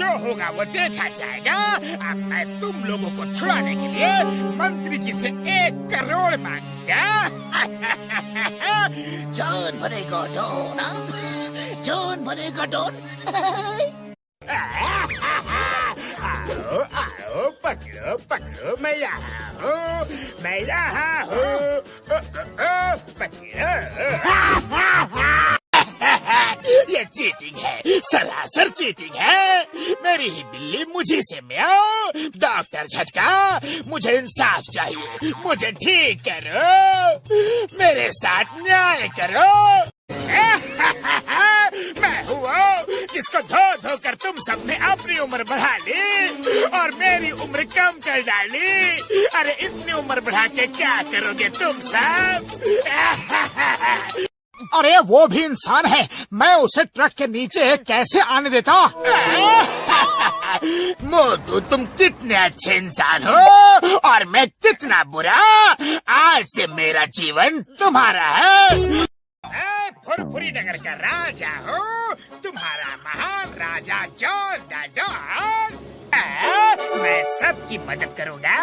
जो होगा वो देखा जाएगा। अब मैं तुम लोगों को छुड़ाने के लिए मंत्री जी से 1 करोड़ मांगूंगा। जान भरेगा डॉन, जान भरेगा डॉन। आओ आओ, पकड़ो पकड़ो, मैं यहाँ हूँ, मैं यहाँ हूँ। पकड़ो। ये चीटिंग है, सरासर चीटिंग है। मेरी ही बिल्ली मुझे से म्याऊं। डॉक्टर झटका, मुझे इंसाफ चाहिए, मुझे ठीक करो, मेरे साथ न्याय करो। मैं हुआ जिसको धो धो कर तुम सबने अपनी उम्र बढ़ा ली और मेरी उम्र कम कर डाली। अरे इतनी उम्र बढ़ा के क्या करोगे तुम सब? अरे वो भी इंसान है, मैं उसे ट्रक के नीचे कैसे आने देता? मोटू, तुम कितने अच्छे इंसान हो और मैं कितना बुरा। आज से मेरा जीवन तुम्हारा है। मैं फुरफुरी नगर का राजा हूँ, तुम्हारा महान राजा जॉन द डॉन। मैं सबकी मदद करूँगा,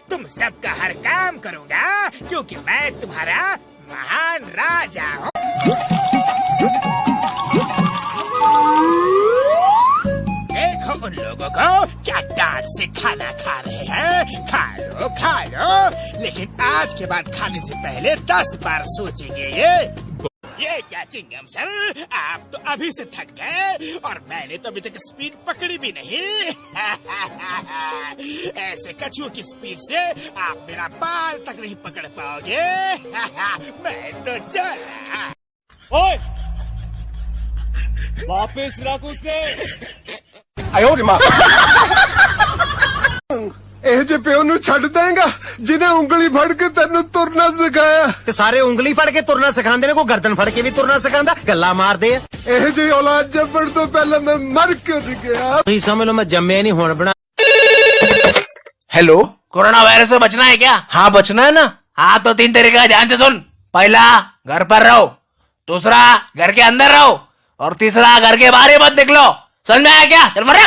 तुम सबका हर काम करूँगा, क्योंकि मैं तुम्हारा महान राजा हूँ। देखो उन लोगों को क्या डांट से खाना खा रहे हैं। खा लो, लेकिन आज के बाद खाने से पहले 10 बार सोचेंगे। ये क्या चिंगम सर, आप तो अभी से थक गए और मैंने तो अभी तक स्पीड पकड़ी भी नहीं। ऐसे कछुओं की स्पीड से आप मेरा बाल तक नहीं पकड़ पाओगे। मैं तो चला। ओए, वापस रख उसे। ਇਹ ਜੇ ਪਿਓ ਨੂੰ ਛੱਡ ਦੇਂਗਾ ਜਿਹਨੇ ਉਂਗਲੀ ਫੜ ਕੇ ਤੈਨੂੰ ਤੁਰਨਾ ਸਿਖਾਇਆ। ਤੇ ਸਾਰੇ ਉਂਗਲੀ ਫੜ ਕੇ ਤੁਰਨਾ ਸਿਖਾਉਂਦੇ ਨੇ, ਕੋਈ ਗਰਦਨ ਫੜ ਕੇ ਵੀ ਤੁਰਨਾ ਸਿਖਾਉਂਦਾ। ਗੱਲਾਂ ਮਾਰਦੇ ਆ। ਇਹ ਜਿਹੀ ਔਲਾਦ ਜੰਮਣ ਤੋਂ ਪਹਿਲਾਂ ਮੈਂ ਮਰ ਕਿਉਂ ਨਹੀਂ ਗਿਆ। ਤੁਸੀਂ ਸਮਝ ਲਓ ਮੈਂ ਜੰਮਿਆ ਨਹੀਂ, ਹੁਣ बना। हेलो, कोरोना वायरस से बचना है क्या? हाँ बचना है ना। हाँ तो 3 तरीके का ध्यान से सुन। पहला, घर पर रहो। दूसरा, घर के अंदर रहो। और तीसरा, घर के बाहर ही मत निकलो। समझ में आया क्या? चल मर।